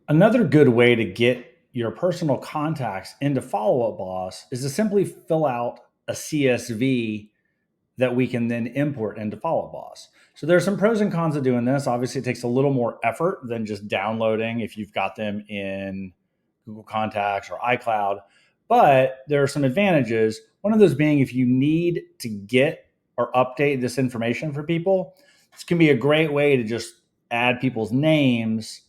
Another good way to get your personal contacts into Follow Up Boss is to simply fill out a CSV that we can then import into Follow Up Boss. So there's some pros and cons of doing this. Obviously, it takes a little more effort than just downloading if you've got them in Google Contacts or iCloud, but there are some advantages. One of those being if you need to get or update this information for people, this can be a great way to just add people's names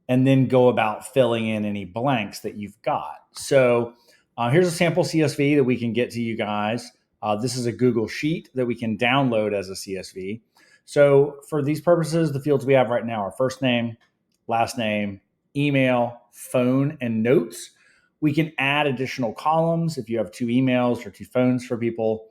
and then go about filling in any blanks that you've got. So here's a sample CSV that we can get to you guys. This is a Google Sheet that we can download as a CSV. So for these purposes, the fields we have right now are first name, last name, email, phone, and notes. We can add additional columns if you have two emails or two phones for people.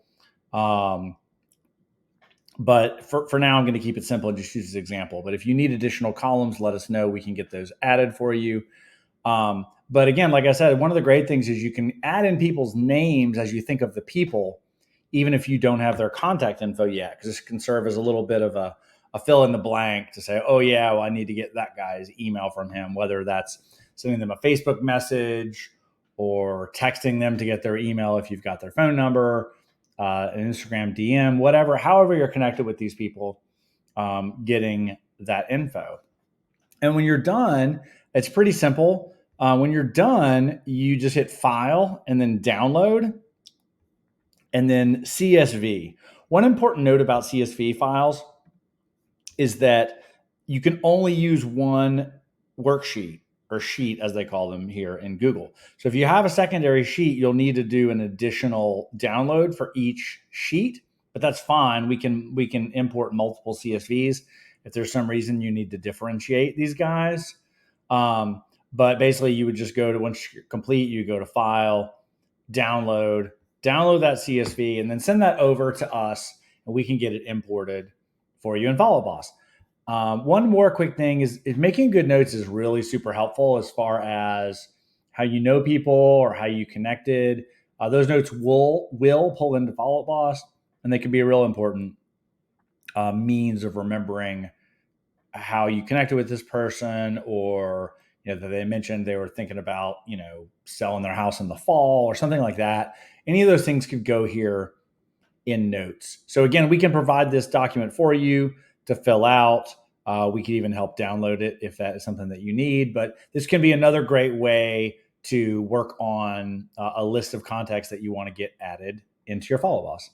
But for now, I'm going to keep it simple and just use this example. But if you need additional columns, let us know. We can get those added for you. But again, like I said, one of the great things is you can add in people's names as you think of the people, even if you don't have their contact info yet, because this can serve as a little bit of a fill in the blank to say, oh, yeah, well, I need to get that guy's email from him, whether that's sending them a Facebook message or texting them to get their email if you've got their phone number, an Instagram DM, whatever, however you're connected with these people, getting that info. And when you're done, it's pretty simple. When you're done, you just hit File and then Download and then CSV. One important note about CSV files is that you can only use one worksheet or sheet, as they call them here in Google. So if you have a secondary sheet, you'll need to do an additional download for each sheet, but that's fine. We can import multiple CSVs if there's some reason you need to differentiate these guys. But basically, you would just go to, once you're complete, you go to File, Download, download that CSV, and then send that over to us, and we can get it imported for you in Follow Boss. One more quick thing is making good notes is really super helpful as far as how you know people or how you connected. Those notes will pull into Follow Up Boss, and they can be a real important means of remembering how you connected with this person, or that they mentioned they were thinking about selling their house in the fall or something like that. Any of those things could go here in notes. So again, we can provide this document for you to fill out. We could even help download it if that is something that you need. But this can be another great way to work on a list of contacts that you want to get added into your Follow Boss.